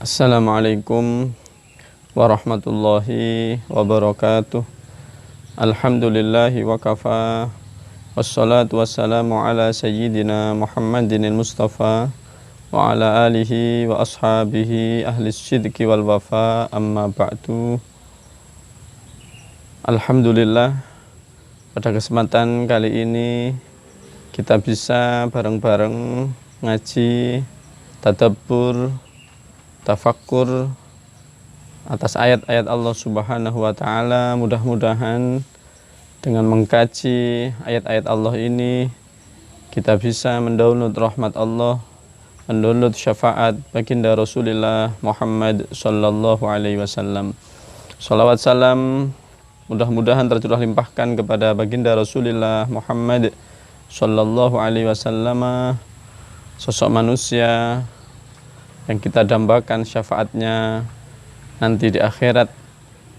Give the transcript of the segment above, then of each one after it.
Assalamualaikum warahmatullahi wabarakatuh. Alhamdulillahi wa kafa. Wassalatu wassalamu ala sayyidina Muhammadin al-Mustafa wa ala alihi wa ashabihi ahli sidqi wal wafa, amma ba'du. Alhamdulillah, pada kesempatan kali ini kita bisa bareng-bareng ngaji, tadabbur, tafakkur atas ayat-ayat Allah Subhanahu wa Ta'ala. Mudah-mudahan dengan mengkaji ayat-ayat Allah ini kita bisa mendownload rahmat Allah, mendownload syafaat baginda Rasulullah Muhammad sallallahu alaihi wasallam. Salawat salam mudah-mudahan tercurah limpahkan kepada baginda Rasulullah Muhammad sallallahu alaihi wasallam, sosok manusia yang kita dambakan syafaatnya nanti di akhirat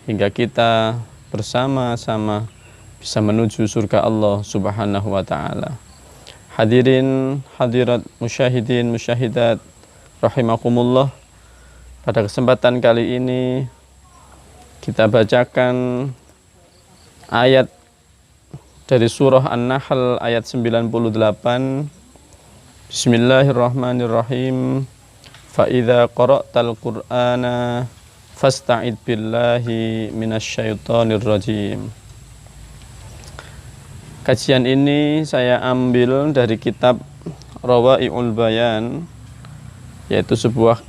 hingga kita bersama-sama bisa menuju surga Allah Subhanahu wa Ta'ala. Hadirin hadirat, musyahidin musyahidat rahimakumullah, pada kesempatan kali ini kita bacakan ayat dari surah An-Nahl ayat 98. Bismillahirrahmanirrahim. Fa'idha qara'tal qur'ana fasta'id billahi minasyaitonir rajim. Kajian ini saya ambil dari kitab Rawai'ul Bayan, yaitu sebuah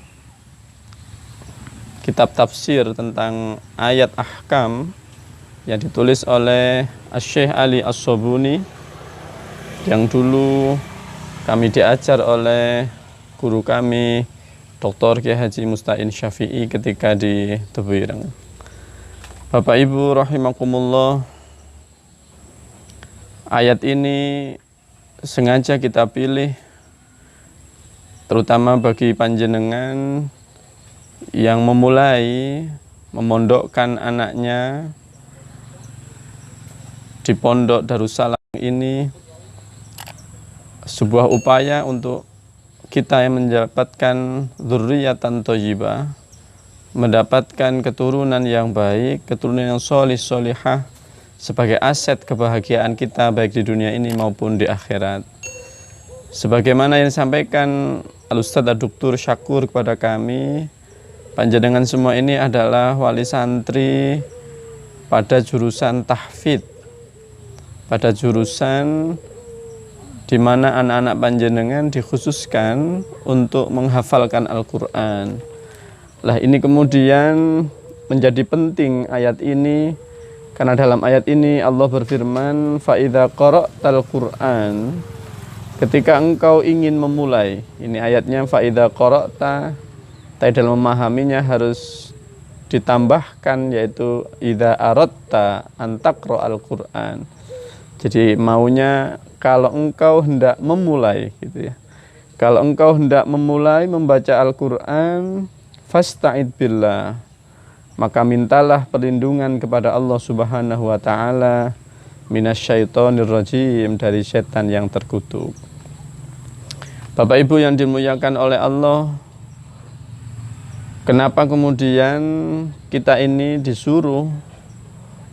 kitab tafsir tentang ayat ahkam yang ditulis oleh Syekh Ali As-Sobuni, yang dulu kami diajar oleh guru kami Dr. Kiai Haji Musta'in Syafi'i ketika di Tebuireng. Bapak Ibu rahimakumullah, ayat ini sengaja kita pilih terutama bagi panjenengan yang memulai memondokkan anaknya di Pondok Darussalam ini, sebuah upaya untuk kita yang mendapatkan dzurriyyatan thayyibah, mendapatkan keturunan yang baik, keturunan yang sholih sholihah sebagai aset kebahagiaan kita baik di dunia ini maupun di akhirat. Sebagaimana yang disampaikan Al-Ustadz Dr. Syakur kepada kami, panjenengan semua ini adalah wali santri pada jurusan tahfidz, pada jurusan di mana anak-anak panjenengan dikhususkan untuk menghafalkan Al-Quran. Lah, ini kemudian menjadi penting ayat ini, karena dalam ayat ini Allah berfirman, fa'idha qara'tal Qur'an, ketika engkau ingin memulai. Ini ayatnya fa'idha qara'ta, tapi dalam memahaminya harus ditambahkan, yaitu idza aradta an taqra'al Qur'an. Jadi maunya kalau engkau hendak memulai, gitu ya. Kalau engkau hendak memulai membaca Al-Quran, fasta'id billah, maka mintalah perlindungan kepada Allah Subhanahu wa Ta'ala minasyaitonir rajim, dari setan yang terkutuk. Bapak Ibu yang dimuliakan oleh Allah, kenapa kemudian kita ini disuruh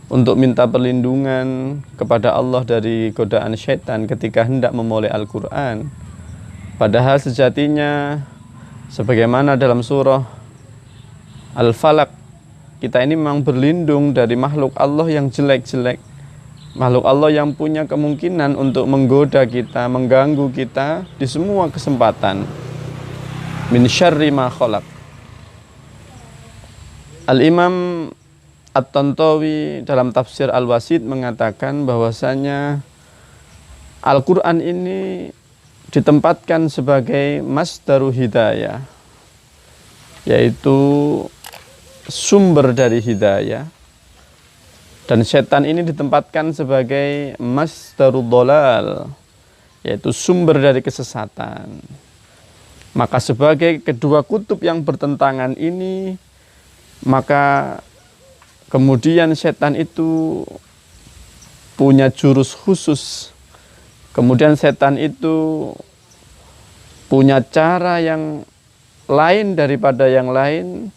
untuk minta perlindungan kepada Allah dari godaan syaitan ketika hendak memulai Al-Quran? Padahal sejatinya sebagaimana dalam surah Al-Falaq, kita ini memang berlindung dari makhluk Allah yang jelek-jelek, makhluk Allah yang punya kemungkinan untuk menggoda kita, mengganggu kita di semua kesempatan. Min syarri ma khalaq. Al-Imam At-Tantawi dalam tafsir Al-Wasid mengatakan bahwasanya Al-Quran ini ditempatkan sebagai masdaru hidayah, yaitu sumber dari hidayah, dan setan ini ditempatkan sebagai masdarud dhalal, yaitu sumber dari kesesatan. Maka sebagai kedua kutub yang bertentangan ini, maka kemudian setan itu punya jurus khusus. Kemudian setan itu punya cara yang lain daripada yang lain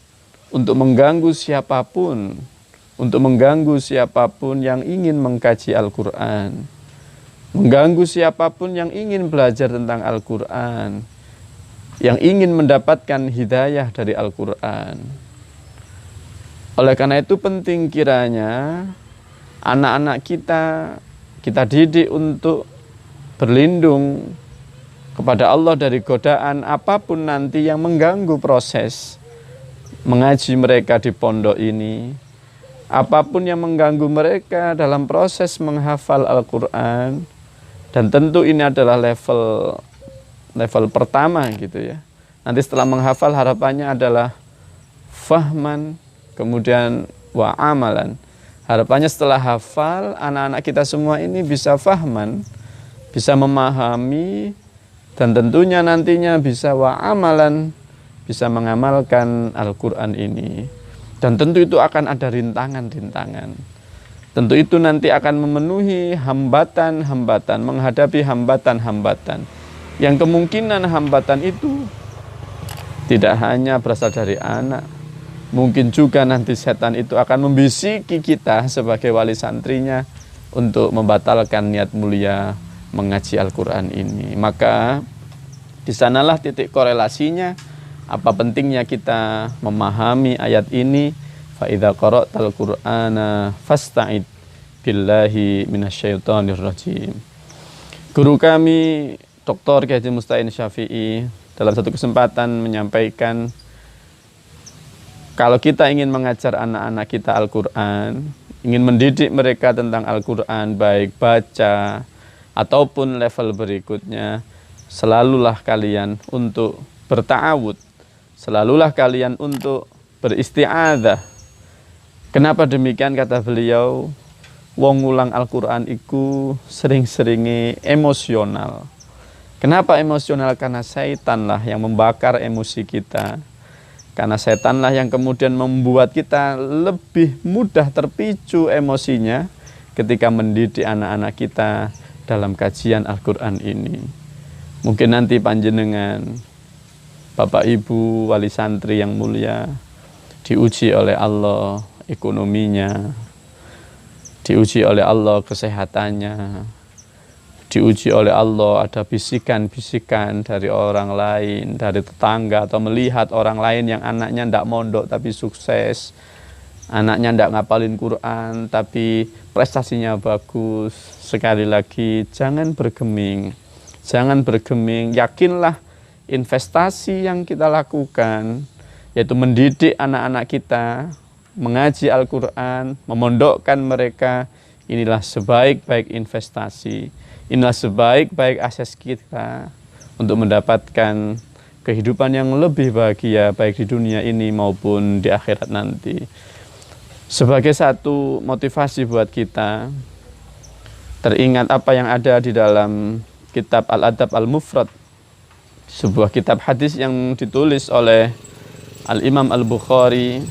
untuk mengganggu siapapun, yang ingin mengkaji Al-Quran, mengganggu siapapun yang ingin belajar tentang Al-Quran, yang ingin mendapatkan hidayah dari Al-Quran. Oleh karena itu penting kiranya anak-anak kita didik untuk berlindung kepada Allah dari godaan apapun nanti yang mengganggu proses mengaji mereka di pondok ini, apapun yang mengganggu mereka dalam proses menghafal Al-Quran. Dan tentu ini adalah level pertama gitu ya. Nanti setelah menghafal harapannya adalah fahman, kemudian wa amalan. Harapannya setelah hafal anak-anak kita semua ini bisa fahman, bisa memahami, dan tentunya nantinya bisa wa amalan, bisa mengamalkan Al-Quran ini. Dan tentu itu akan ada rintangan-rintangan. Tentu itu nanti akan memenuhi hambatan-hambatan, menghadapi hambatan-hambatan. Yang kemungkinan hambatan itu tidak hanya berasal dari anak. Mungkin juga nanti setan itu akan membisiki kita sebagai wali santrinya untuk membatalkan niat mulia mengaji Al-Quran ini. Maka di sanalah titik korelasinya. Apa pentingnya kita memahami ayat ini? Fa idza qara'tal Qur'ana fasta'id billahi minasyaitonir rajim. Guru kami Dr. Kiai Haji Musta'in Syafi'i dalam satu kesempatan menyampaikan, kalau kita ingin mengajar anak-anak kita Al-Quran, ingin mendidik mereka tentang Al-Quran, baik baca ataupun level berikutnya, selalulah kalian untuk berta'awud, selalulah kalian untuk beristi'adzah. Kenapa demikian? Kata beliau, wong ngulang Al-Quran iku sering-seringi emosional. Kenapa emosional? Karena syaitanlah yang membakar emosi kita. Karena setanlah yang kemudian membuat kita lebih mudah terpicu emosinya ketika mendidik anak-anak kita dalam kajian Al-Quran ini. Mungkin nanti panjenengan, Bapak Ibu, wali santri yang mulia, diuji oleh Allah ekonominya, diuji oleh Allah kesehatannya, diuji oleh Allah ada bisikan-bisikan dari orang lain, dari tetangga, atau melihat orang lain yang anaknya tidak mondok tapi sukses, anaknya tidak ngapalin Quran tapi prestasinya bagus. Sekali lagi, jangan bergeming, yakinlah investasi yang kita lakukan, yaitu mendidik anak-anak kita, mengaji Al-Quran, memondokkan mereka, inilah sebaik-baik investasi. Inilah sebaik-baik akses kita untuk mendapatkan kehidupan yang lebih bahagia, baik di dunia ini maupun di akhirat nanti. Sebagai satu motivasi buat kita, teringat apa yang ada di dalam kitab Al-Adab Al-Mufrad, sebuah kitab hadis yang ditulis oleh Al-Imam Al-Bukhari.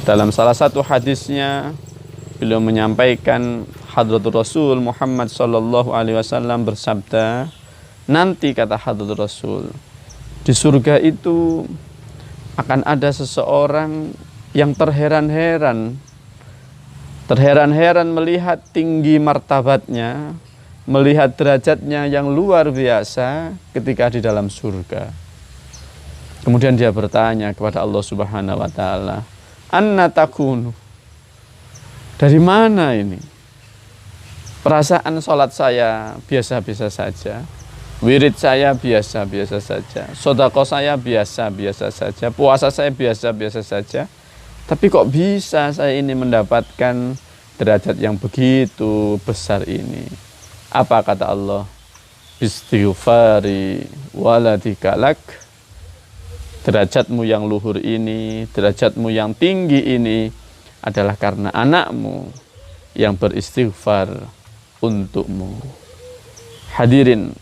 Dalam salah satu hadisnya, beliau menyampaikan, Hadratul Rasul Muhammad sallallahu alaihi wasallam bersabda, nanti kata Hadratul Rasul, di surga itu akan ada seseorang yang terheran-heran melihat tinggi martabatnya, melihat derajatnya yang luar biasa ketika di dalam surga. Kemudian dia bertanya kepada Allah Subhanahu wa taala, "Anna takunu?" Dari mana ini? Perasaan sholat saya biasa-biasa saja, wirid saya biasa-biasa saja, sedekah saya biasa-biasa saja, puasa saya biasa-biasa saja. Tapi kok bisa saya ini mendapatkan derajat yang begitu besar ini? Apa kata Allah? Bistighfari waladika lak. Derajatmu yang luhur ini, derajatmu yang tinggi ini adalah karena anakmu yang beristighfar untukmu. Hadirin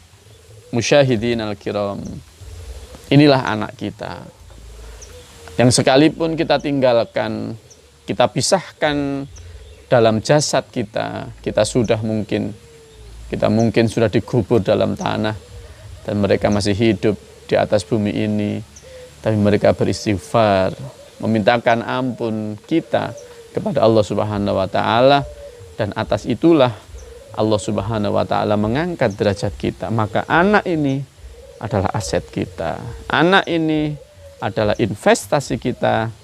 musyahidin al-kiram, inilah anak kita yang sekalipun kita tinggalkan, kita pisahkan dalam jasad kita, kita mungkin sudah dikubur dalam tanah dan mereka masih hidup di atas bumi ini. tapi mereka beristighfar, memintakan ampun kita kepada Allah Subhanahu wa taala, dan atas itulah Allah Subhanahu wa taala mengangkat derajat kita. Maka anak ini adalah aset kita. Anak ini adalah investasi kita,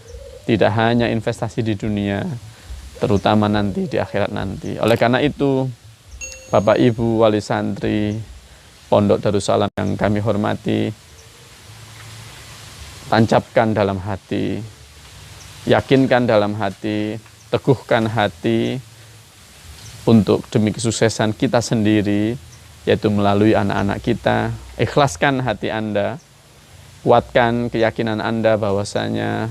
tidak hanya investasi di dunia, terutama nanti di akhirat nanti. Oleh karena itu, Bapak Ibu wali santri Pondok Darussalam yang kami hormati, tancapkan dalam hati, yakinkan dalam hati, teguhkan hati untuk demi kesuksesan kita sendiri, yaitu melalui anak-anak kita. Ikhlaskan hati Anda, kuatkan keyakinan Anda bahwasanya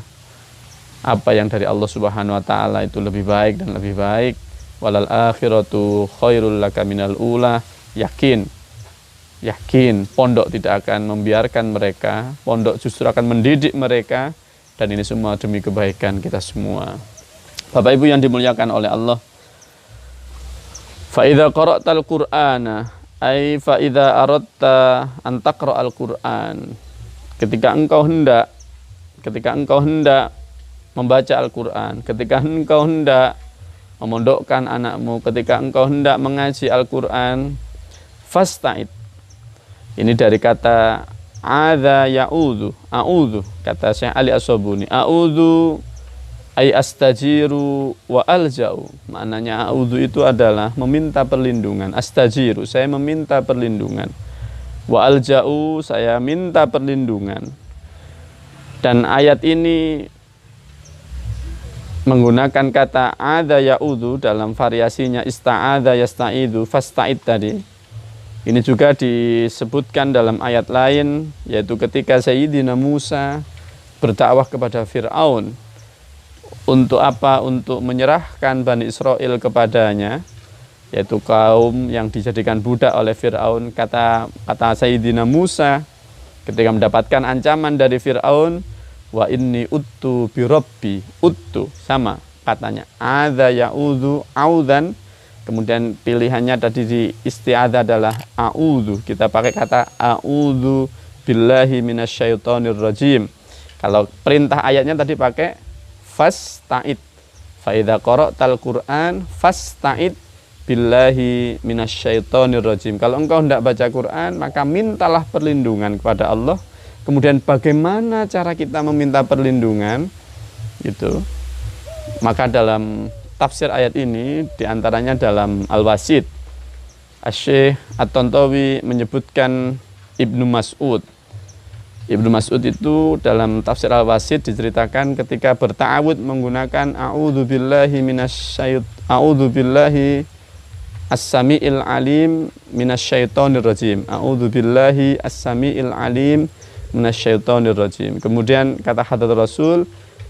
apa yang dari Allah Subhanahu wa taala itu lebih baik dan lebih baik. Walal akhiratu khairul laka minal ula. Yakin pondok tidak akan membiarkan mereka, pondok justru akan mendidik mereka, dan ini semua demi kebaikan kita semua. Bapak Ibu yang dimuliakan oleh Allah, fa idza qara'tal qur'ana ay fa idza aradta an taqra'al qur'an, ketika engkau hendak membaca Al-Qur'an, ketika engkau hendak memondokkan anakmu, ketika engkau hendak mengaji Al-Qur'an, fasta'id. Ini dari kata adza ya'udzu, a'udzu, kata Syekh Ali As-Sabuni, a'udzu ay astajiru wa alja'u. Maknanya a'udzu itu adalah meminta perlindungan. Astajiru, saya meminta perlindungan. Wa alja'u, saya minta perlindungan. Dan ayat ini menggunakan kata adza ya'udzu dalam variasinya ista'adza yasta'idzu, fasta'id tadi. Ini juga disebutkan dalam ayat lain, yaitu ketika Sayyidina Musa berdakwah kepada Fir'aun. Untuk apa? Untuk menyerahkan Bani Israel kepadanya, yaitu kaum yang dijadikan budak oleh Fir'aun. Kata Sayyidina Musa ketika mendapatkan ancaman dari Fir'aun, wa inni uttu bi rabbi, uttu sama katanya, adza ya'udzu audzan. Kemudian pilihannya tadi di isti'adzah adalah a'udzu. Kita pakai kata a'udzu billahi minasyaitonir rajim. Kalau perintah ayatnya tadi pakai fasta'id. Fa idza qara'tal Qur'an fasta'id billahi minasyaitonir rajim. Kalau engkau hendak baca Quran, maka mintalah perlindungan kepada Allah. Kemudian bagaimana cara kita meminta perlindungan? Gitu. Maka dalam tafsir ayat ini diantaranya dalam Al-Wasid, Asy-Syaikh At-Tantawi menyebutkan Ibnu Mas'ud. Ibnu Mas'ud itu dalam tafsir Al-Wasid diceritakan ketika berta'awud menggunakan a'udzubillahi as-sami'il alim minasyaitonir rajim. A'udzubillahi as-sami'il alim minasyaitonir rajim. Kemudian kata Hadratul Rasul,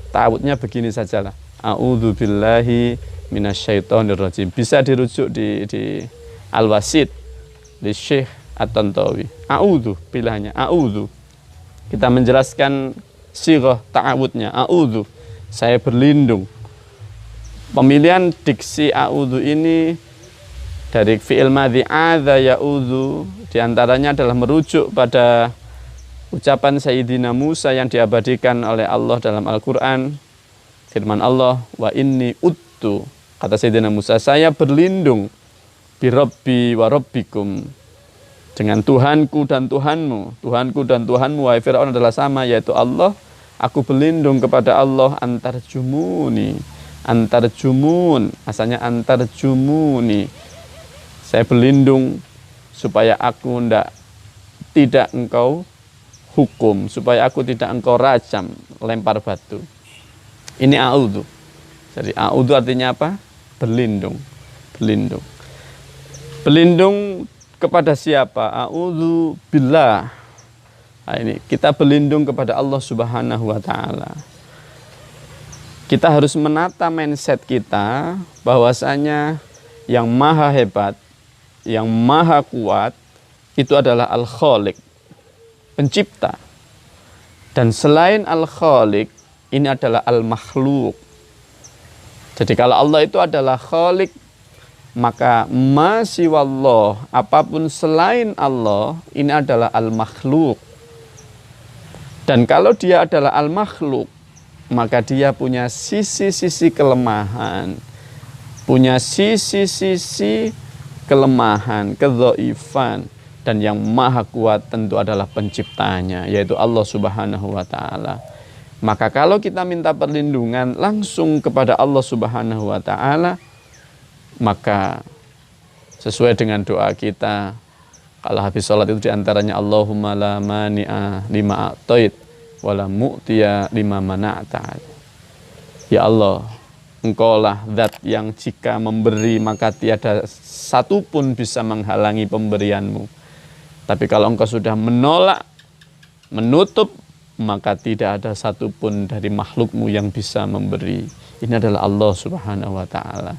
ta'awudnya begini sajalah. A'udzubillahi minasyaitonir rajim. Bisa dirujuk di Al-Wasid di Syekh At-Tantawi. A'udzu, pilihannya a'udzu. Kita menjelaskan sighah ta'awudnya. A'udzu, saya berlindung. Pemilihan diksi a'udzu ini dari fi'il madhi adza ya'udzu, diantaranya adalah merujuk pada ucapan Sayyidina Musa yang diabadikan oleh Allah dalam Al-Quran. Firman Allah, wa inni uttu, kata Sayyidina Musa, saya berlindung bi rabbi wa rabbikum, dengan Tuhanku dan Tuhanmu. Tuhanku dan Tuhanmu, wahai Fir'aun, adalah sama, yaitu Allah. Aku berlindung kepada Allah antar jumun, asalnya antar jumuni. Saya berlindung supaya aku tidak engkau hukum, supaya aku tidak engkau rajam, lempar batu. Ini a'udzu. Jadi a'udzu artinya apa? Berlindung. Berlindung kepada siapa? A'udzu billah. Nah, ini kita berlindung kepada Allah Subhanahu wa taala. Kita harus menata mindset kita bahwasanya yang maha hebat, yang maha kuat itu adalah Al-Khaliq, pencipta. Dan selain Al-Khaliq, ini adalah al-makhluk. Jadi kalau Allah itu adalah khalik, maka masiwallah, apapun selain Allah, ini adalah al-makhluk. Dan kalau dia adalah al-makhluk, maka dia punya sisi-sisi kelemahan, punya sisi-sisi kelemahan, kedhaifan, dan yang maha kuat tentu adalah penciptanya, yaitu Allah Subhanahu wa ta'ala. Maka kalau kita minta perlindungan langsung kepada Allah Subhanahu wa ta'ala, maka sesuai dengan doa kita, kalau habis sholat itu diantaranya Allahumma la mani'a lima a'toid wala mu'tiya lima mana'ta. Ya Allah, Engkaulah zat yang jika memberi maka tiada satu pun bisa menghalangi pemberianmu. Tapi kalau Engkau sudah menolak, menutup, maka tidak ada satu pun dari makhlukmu yang bisa memberi. Ini adalah Allah Subhanahu wa ta'ala.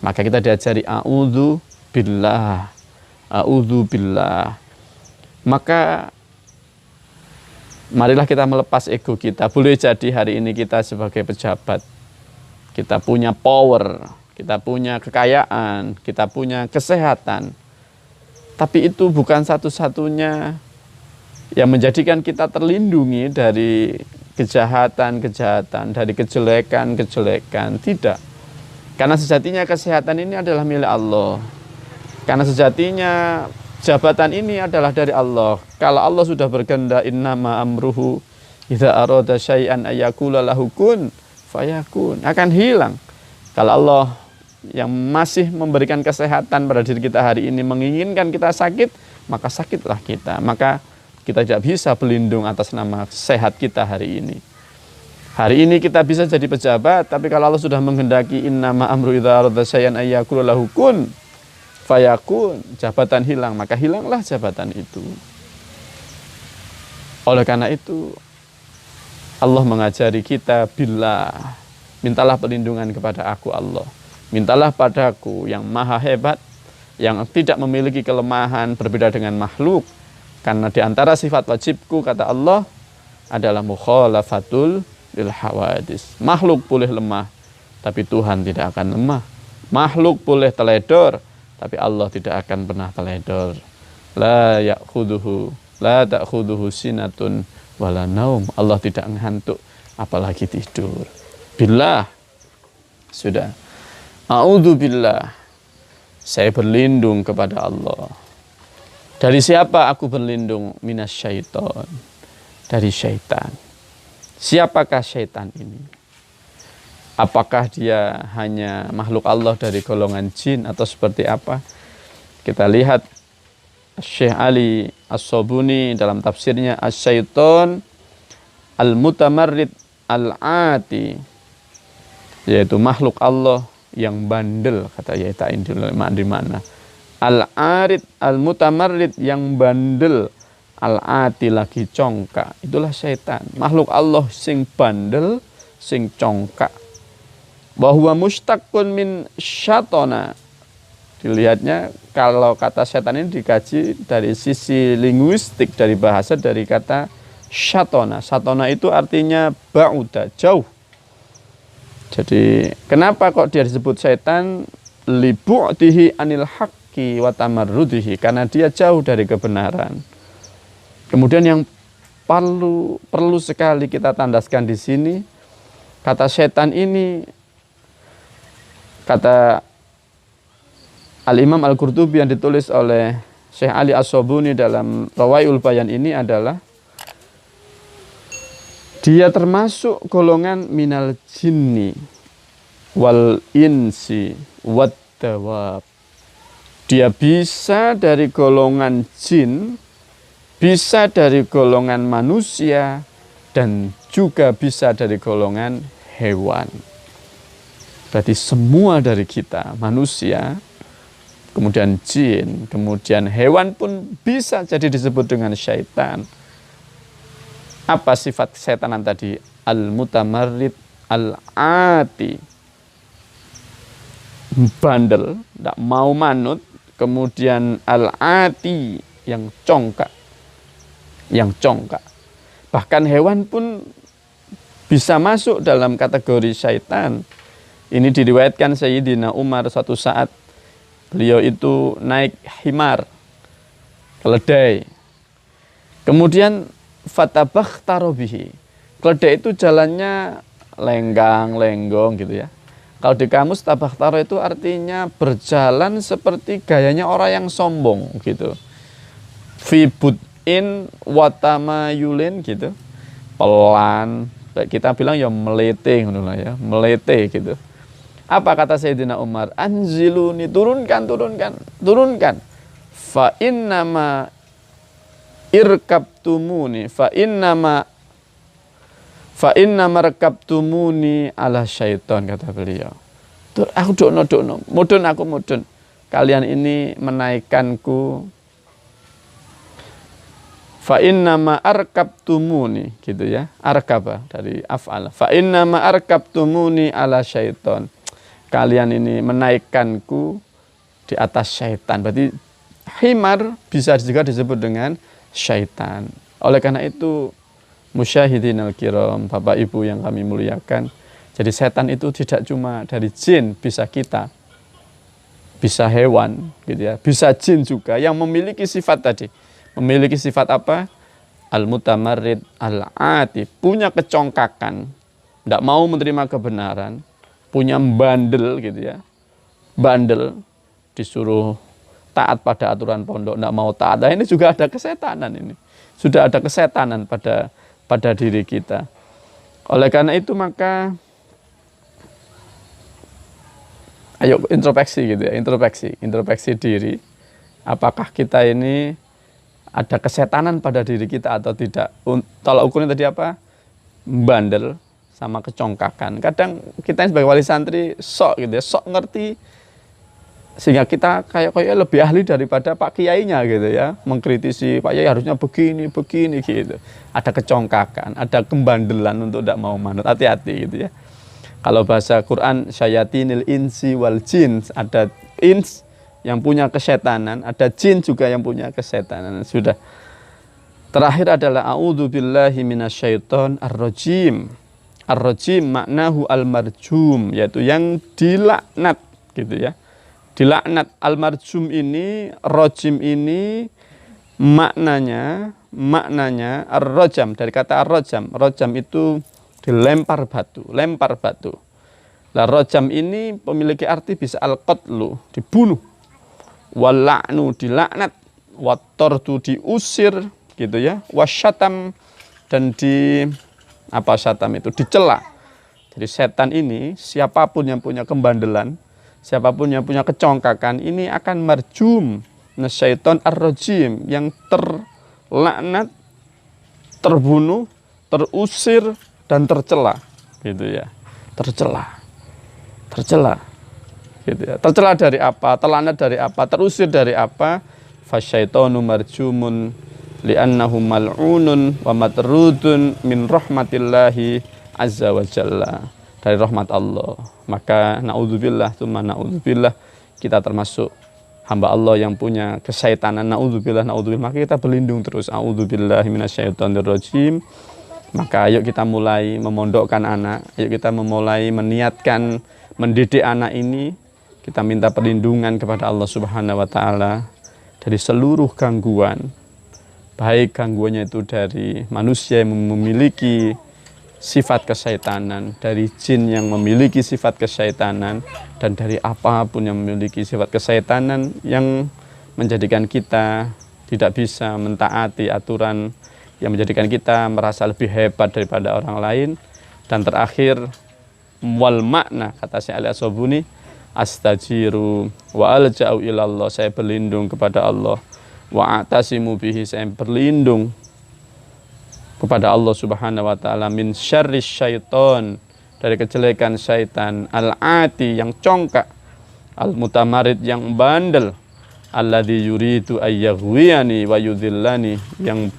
Maka kita diajari a'udzu billah, a'udzu billah. Maka marilah kita melepas ego kita. Boleh jadi hari ini kita sebagai pejabat, kita punya power, kita punya kekayaan, kita punya kesehatan. Tapi itu bukan satu-satunya yang menjadikan kita terlindungi dari kejahatan-kejahatan, dari kejelekan-kejelekan. Tidak. Karena sejatinya kesehatan ini adalah milik Allah. Karena sejatinya jabatan ini adalah dari Allah. Kalau Allah sudah berkehendak, innama amruhu idza arada syai'an ayyakula lahu kun fayakun, akan hilang. Kalau Allah yang masih memberikan kesehatan pada diri kita hari ini menginginkan kita sakit, maka sakitlah kita. Maka kita tidak bisa berlindung atas nama sehat kita hari ini. Hari ini kita bisa jadi pejabat, tapi kalau Allah sudah menghendaki innama amru idza arada syai'an ayyakula lahu kun fayakun, jabatan hilang, maka hilanglah jabatan itu. Oleh karena itu Allah mengajari kita billah, mintalah perlindungan kepada aku Allah. Mintalah padaku yang maha hebat, yang tidak memiliki kelemahan berbeda dengan makhluk. Karena di antara sifat wajibku, kata Allah, adalah mukhalafatul lil hawadis. Makhluk boleh lemah, tapi Tuhan tidak akan lemah. Makhluk boleh teledor, tapi Allah tidak akan pernah teledor. La ta'khuduhu sinatun wala naum. Allah tidak ngantuk, apalagi tidur. Billah, sudah. A'udzu billah, saya berlindung kepada Allah. Dari siapa aku berlindung? Minasyaiton, dari syaitan. Siapakah syaitan ini? Apakah dia hanya makhluk Allah dari golongan jin atau seperti apa? Kita lihat Syekh Ali As-Sabuni dalam tafsirnya, Asyaiton al-mutamarrid al-ati, yaitu makhluk Allah yang bandel, kata Yaitain di mana. Al-arid al-mutamarrid, yang bandel, al-ati lagi congkak. Itulah syaitan, makhluk Allah sing bandel, sing congkak. Bahwa mustaqun min syatona. Dilihatnya kalau kata syaitan ini dikaji dari sisi linguistik, dari bahasa, dari kata syatona. Syatona itu artinya ba'uda, jauh. Jadi kenapa kok dia disebut syaitan? Libu'dihi anil haqqi wa tamarrudihi, karena dia jauh dari kebenaran. Kemudian yang perlu sekali kita tandaskan di sini, kata syaitan ini, kata Al-Imam Al-Qurtubi yang ditulis oleh Syekh Ali As-Sabuni dalam Rawaiul Bayan ini adalah dia termasuk golongan minal jinni wal insi wad dawab. Dia bisa dari golongan jin, bisa dari golongan manusia, dan juga bisa dari golongan hewan. Berarti semua dari kita, manusia, kemudian jin, kemudian hewan pun bisa jadi disebut dengan syaitan. Apa sifat setan tadi? Al-mutamarrid al-ati, bandel, tidak mau manut. Kemudian al-ati, yang congkak, Bahkan hewan pun bisa masuk dalam kategori syaitan. Ini diriwayatkan Sayyidina Umar suatu saat, beliau itu naik himar, keledai. Kemudian fatabakhtaro bihi. Keledai itu jalannya lenggang, lenggong gitu ya. Kalau di kamus tabakhtaro itu artinya berjalan seperti gayanya orang yang sombong gitu. Fi bud'in watamayulin gitu. Pelan, kita bilang ya melete ya, melete gitu. Apa kata Sayyidina Umar? Anziluni, turunkan. Fa innama irkabtumuni fa innama rakabtumuni ala syaiton, kata beliau. Aku dokno, mudun. Kalian ini menaikkanku. Fa innama arkabtumuni, gitu ya. Arkaba dari af'al. Fa innama arkabtumuni ala syaiton. Kalian ini menaikkanku di atas syaitan. Berarti himar bisa juga disebut dengan syaitan. Oleh karena itu, musyahidin al-kiram, Bapak Ibu yang kami muliakan, jadi setan itu tidak cuma dari jin, bisa kita, bisa hewan gitu ya, bisa jin juga yang memiliki sifat tadi. Memiliki sifat apa? Al-mutamarrid, al-ati, punya kecongkakan, tidak mau menerima kebenaran, punya bandel gitu ya. Bandel, disuruh taat pada aturan pondok, tidak mau taat. Nah, ini juga ada kesetanan ini. Sudah ada kesetanan pada diri kita. Oleh karena itu maka ayo introspeksi gitu ya, introspeksi diri. Apakah kita ini ada kesetanan pada diri kita atau tidak? Tolak ukurnya tadi apa? Bandel sama kecongkakan. Kadang kita sebagai wali santri sok gitu ya, sok ngerti, sehingga kita kayak lebih ahli daripada Pak Kiainya gitu ya, mengkritisi Pak Kiai harusnya begini gitu. Ada kecongkakan, ada kembandelan untuk tidak mau manut. Hati-hati gitu ya. Kalau bahasa Quran syayatinil insi wal jin, ada ins yang punya kesetanan, ada jin juga yang punya kesetanan. Sudah. Terakhir adalah a'udzubillahi minasyaiton ar-rajim. Ar-rajim maknahu al-marjum, yaitu yang dilaknat gitu ya. Dilaknat. Al-marjum ini, rojim ini maknanya ar-rojam, dari kata ar-rojam. Rojam itu dilempar batu, lempar batu. Lah rojam ini memiliki arti bisa al-qatlu, dibunuh. Wal-la'nu, dilaknat. Wat-tardu, diusir gitu ya. Wasyatam, dan syatam itu dicela. Jadi setan ini, siapapun yang punya kembandelan, siapapun yang punya kecongkakan, ini akan marjum, nasyaiton ar-rajim, yang terlaknat, terbunuh, terusir, dan tercela gitu ya. Tercela gitu ya. Tercela dari apa? Terlaknat dari apa? Terusir dari apa? Fasyaitonu marjumun li'annahu mal'unun wa matrudun min rahmatillahi azza wa jalla, dari rahmat Allah. Maka na'udzubillah, kita termasuk hamba Allah yang punya kesaitanan. Na'udzubillah, maka kita berlindung terus. A'udzubillahi minasyaitonirrajim. Maka ayo kita mulai memondokkan anak, ayo kita memulai meniatkan mendidik anak ini. Kita minta perlindungan kepada Allah Subhanahu wa taala dari seluruh gangguan. Baik gangguannya itu dari manusia yang memiliki sifat kesaitanan, dari jin yang memiliki sifat kesaitanan, dan dari apapun yang memiliki sifat kesaitanan yang menjadikan kita tidak bisa mentaati aturan, yang menjadikan kita merasa lebih hebat daripada orang lain. Dan terakhir, wal makna, kata Syekh Ali As-Sobuni, astajiru wa alja'u ilallah, saya berlindung kepada Allah, wa atasimu bihi, saya berlindung kepada Allah Subhanahu wa taala, min syarris syaiton, dari kejelekan syaitan, al-ati, yang congkak, al-mutamarid, yang bandel, alladzi yuridu ayyaghwiyani wa yudhillani, yang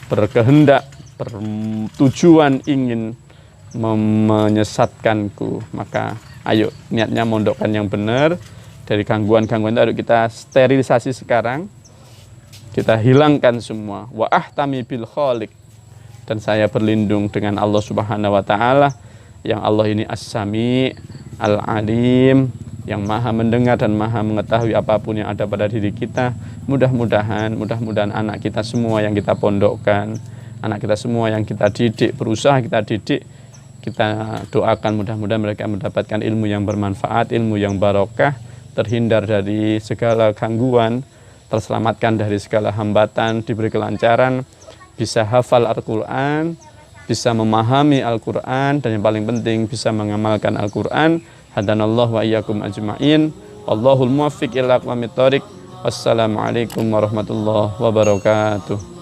berkehendak, bertujuan ingin menyesatkanku. Maka ayo niatnya mondokkan yang benar, dari gangguan-gangguan itu ayo kita sterilisasi sekarang, kita hilangkan semua. Wa ahtami bil khaliq, dan saya berlindung dengan Allah Subhanahu wa taala, yang Allah ini as-sami, al-alim, yang maha mendengar dan maha mengetahui apapun yang ada pada diri kita. Mudah-mudahan anak kita semua yang kita pondokkan, anak kita semua yang kita didik, berusaha kita didik, kita doakan mudah-mudahan mereka mendapatkan ilmu yang bermanfaat, ilmu yang barokah, terhindar dari segala gangguan, terselamatkan dari segala hambatan, diberi kelancaran, bisa hafal Al-Quran, bisa memahami Al-Quran, dan yang paling penting bisa mengamalkan Al-Quran. Hadanallahu wa iyyakum ajma'in. Allahul muwaffiq ila aqwamit thoriq. Wassalamualaikum warahmatullahi wabarakatuh.